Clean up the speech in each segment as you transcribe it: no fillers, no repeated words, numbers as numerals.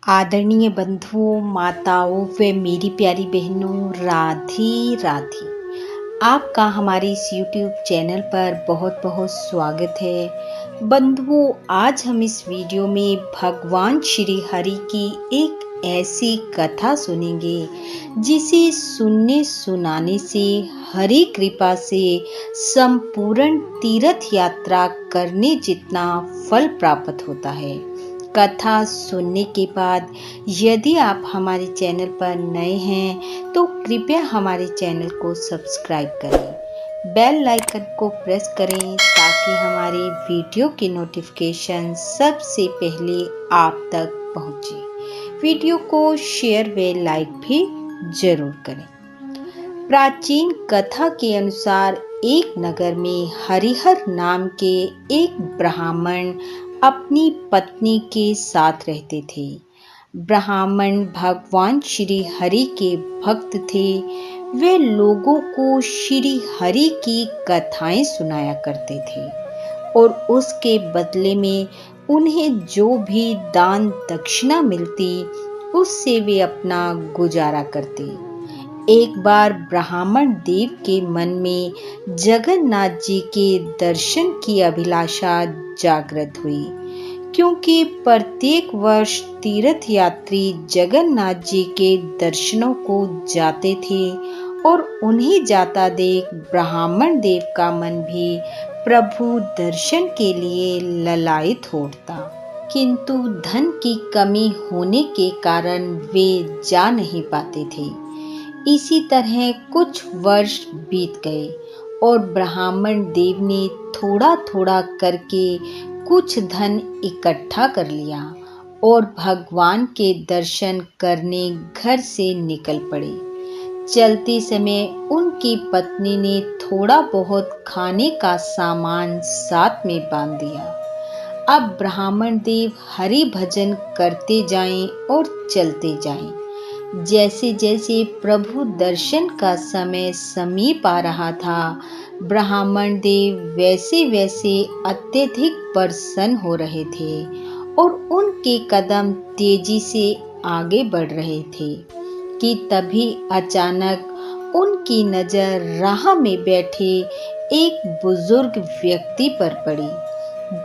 आदरणीय बंधुओं, माताओं व मेरी प्यारी बहनों, राधे राधे। आपका हमारे इस YouTube चैनल पर बहुत बहुत स्वागत है। बंधुओं, आज हम इस वीडियो में भगवान श्री हरि की एक ऐसी कथा सुनेंगे जिसे सुनने सुनाने से हरि कृपा से संपूर्ण तीर्थ यात्रा करने जितना फल प्राप्त होता है। कथा सुनने के बाद यदि आप हमारे चैनल पर नए हैं तो कृपया हमारे चैनल को सब्सक्राइब करें, बेल आइकन को प्रेस करें ताकि हमारे वीडियो की नोटिफिकेशन सबसे पहले आप तक पहुंचे। वीडियो को शेयर व लाइक भी जरूर करें। प्राचीन कथा के अनुसार एक नगर में हरिहर नाम के एक ब्राह्मण अपनी पत्नी के साथ रहते थे। ब्राह्मण भगवान श्री हरि के भक्त थे। वे लोगों को श्री हरि की कथाएं सुनाया करते थे और उसके बदले में उन्हें जो भी दान दक्षिणा मिलती उससे वे अपना गुजारा करते। एक बार ब्राह्मण देव के मन में जगन्नाथ जी के दर्शन की अभिलाषा जागृत हुई, क्योंकि प्रत्येक वर्ष तीर्थ यात्री जगन्नाथ जी के दर्शनों को जाते थे और उन्हें जाता देख ब्राह्मण देव का मन भी प्रभु दर्शन के लिए ललायित हो उठता। किंतु धन की कमी होने के कारण वे जा नहीं पाते थे। इसी तरह कुछ वर्ष बीत गए और ब्राह्मण देव ने थोड़ा थोड़ा करके कुछ धन इकट्ठा कर लिया और भगवान के दर्शन करने घर से निकल पड़े। चलते समय उनकी पत्नी ने थोड़ा बहुत खाने का सामान साथ में बांध दिया। अब ब्राह्मण देव हरि भजन करते जाएं और चलते जाएं। जैसे जैसे प्रभु दर्शन का समय समीप आ रहा था, ब्राह्मण देव वैसे वैसे अत्यधिक प्रसन्न हो रहे थे और उनके कदम तेजी से आगे बढ़ रहे थे कि तभी अचानक उनकी नजर राह में बैठे एक बुजुर्ग व्यक्ति पर पड़ी,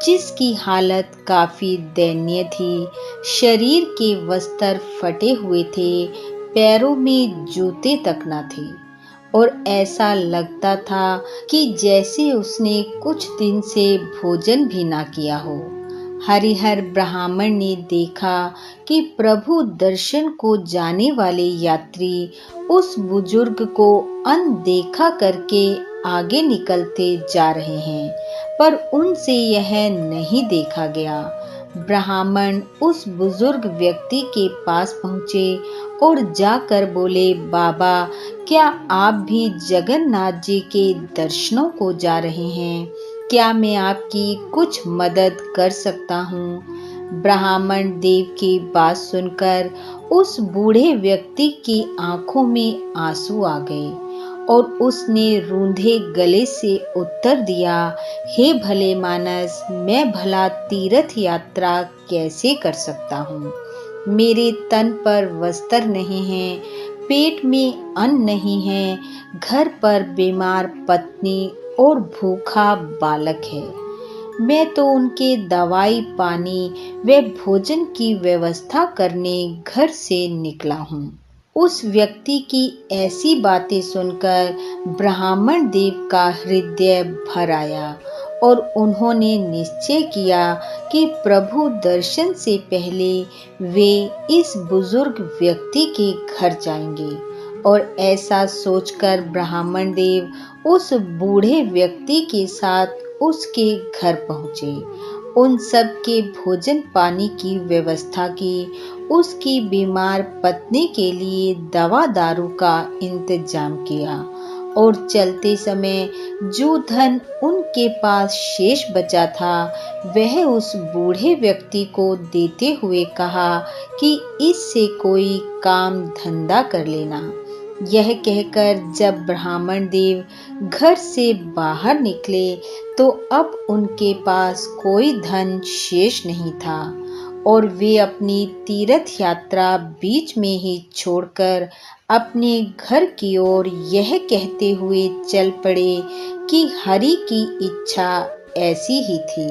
जिसकी हालत काफी दयनीय थी। शरीर के वस्त्र फटे हुए थे, पैरों में जूते तक न थे और ऐसा लगता था कि जैसे उसने कुछ दिन से भोजन भी ना किया हो। हरिहर ब्राह्मण ने देखा कि प्रभु दर्शन को जाने वाले यात्री उस बुजुर्ग को अनदेखा करके आगे निकलते जा रहे हैं, पर उनसे यह नहीं देखा गया। ब्राह्मण उस बुजुर्ग व्यक्ति के पास पहुंचे और जाकर बोले, बाबा, क्या आप भी जगन्नाथ जी के दर्शनों को जा रहे हैं? क्या मैं आपकी कुछ मदद कर सकता हूँ? ब्राह्मण देव की बात सुनकर उस बूढ़े व्यक्ति की आंखों में आंसू आ गए और उसने रूंधे गले से उत्तर दिया, हे भले मानस, मैं भला तीर्थ यात्रा कैसे कर सकता हूँ? मेरे तन पर वस्त्र नहीं है, पेट में अन्न नहीं है, घर पर बीमार पत्नी और भूखा बालक है। मैं तो उनके दवाई पानी व भोजन की व्यवस्था करने घर से निकला हूँ। उस व्यक्ति की ऐसी बातें सुनकर ब्राह्मण देव का हृदय भर आया और उन्होंने निश्चय किया कि प्रभु दर्शन से पहले वे इस बुजुर्ग व्यक्ति के घर जाएंगे। और ऐसा सोचकर ब्राह्मण देव उस बूढ़े व्यक्ति के साथ उसके घर पहुंचे। उन सब के भोजन पानी की व्यवस्था की, उसकी बीमार पत्नी के लिए दवा दारू का इंतजाम किया और चलते समय जो धन उनके पास शेष बचा था वह उस बूढ़े व्यक्ति को देते हुए कहा कि इससे कोई काम धंधा कर लेना। यह कहकर जब ब्राह्मण देव घर से बाहर निकले तो अब उनके पास कोई धन शेष नहीं था और वे अपनी तीर्थ यात्रा बीच में ही छोड़कर अपने घर की ओर यह कहते हुए चल पड़े कि हरि की इच्छा ऐसी ही थी।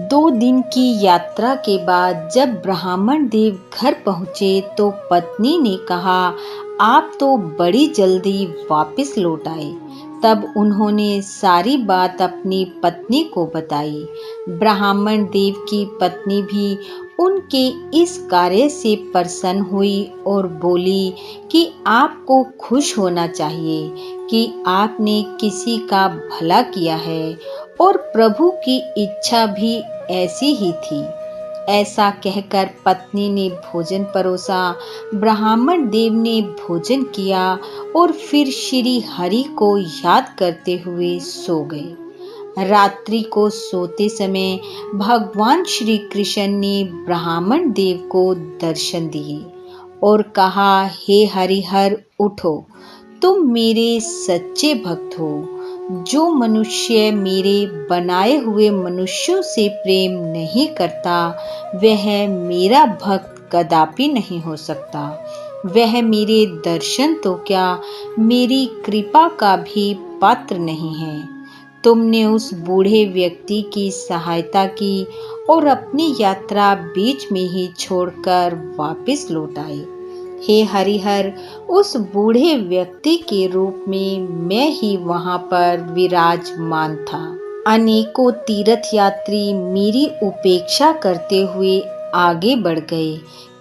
2 दिन की यात्रा के बाद जब ब्राह्मण देव घर पहुँचे तो पत्नी ने कहा, आप तो बड़ी जल्दी वापस लौट आए। तब उन्होंने सारी बात अपनी पत्नी को बताई। ब्राह्मण देव की पत्नी भी उनके इस कार्य से प्रसन्न हुई और बोली कि आपको खुश होना चाहिए कि आपने किसी का भला किया है और प्रभु की इच्छा भी ऐसी ही थी। ऐसा कहकर पत्नी ने भोजन परोसा। ब्राह्मण देव ने भोजन किया और फिर श्री हरि को याद करते हुए सो गए। रात्रि को सोते समय भगवान श्री कृष्ण ने ब्राह्मण देव को दर्शन दिए और कहा, हे हरिहर उठो, तुम मेरे सच्चे भक्त हो। जो मनुष्य मेरे बनाए हुए मनुष्यों से प्रेम नहीं करता वह मेरा भक्त कदापि नहीं हो सकता। वह मेरे दर्शन तो क्या मेरी कृपा का भी पात्र नहीं है। तुमने उस बूढ़े व्यक्ति की सहायता की और अपनी यात्रा बीच में ही छोड़कर वापस लौट आए। हे हरिहर, उस बूढ़े व्यक्ति के रूप में मैं ही वहां पर विराजमान था। अनेकों तीर्थ यात्री मेरी उपेक्षा करते हुए आगे बढ़ गए।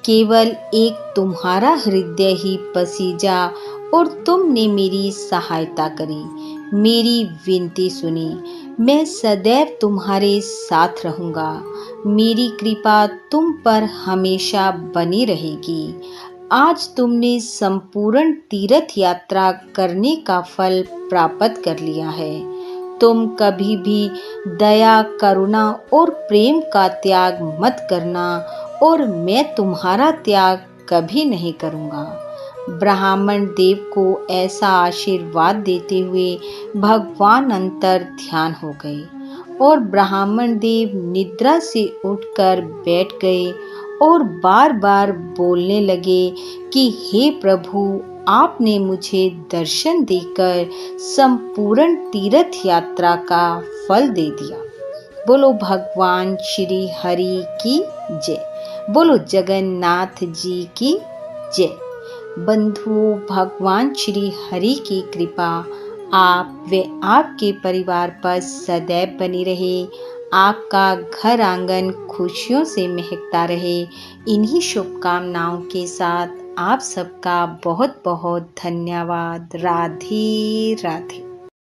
केवल एक तुम्हारा हृदय ही पसीजा और तुमने मेरी सहायता करी, मेरी विनती सुनी। मैं सदैव तुम्हारे साथ रहूंगा। मेरी कृपा तुम पर हमेशा बनी रहेगी। आज तुमने संपूर्ण तीर्थ यात्रा करने का फल प्राप्त कर लिया है। तुम कभी भी दया, करुणा और प्रेम का त्याग मत करना और मैं तुम्हारा त्याग कभी नहीं करूँगा। ब्राह्मण देव को ऐसा आशीर्वाद देते हुए भगवान अंतर ध्यान हो गए और ब्राह्मण देव निद्रा से उठकर बैठ गए और बार बार बोलने लगे कि हे प्रभु, आपने मुझे दर्शन देकर संपूर्ण तीर्थ यात्रा का फल दे दिया। बोलो भगवान श्री हरि की जय। बोलो जगन्नाथ जी की जय। बंधुओं, भगवान श्री हरि की कृपा आप व आपके परिवार पर सदैव बनी रहे। आपका घर आंगन खुशियों से महकता रहे। इन्हीं शुभकामनाओं के साथ आप सबका बहुत बहुत धन्यवाद। राधे राधे।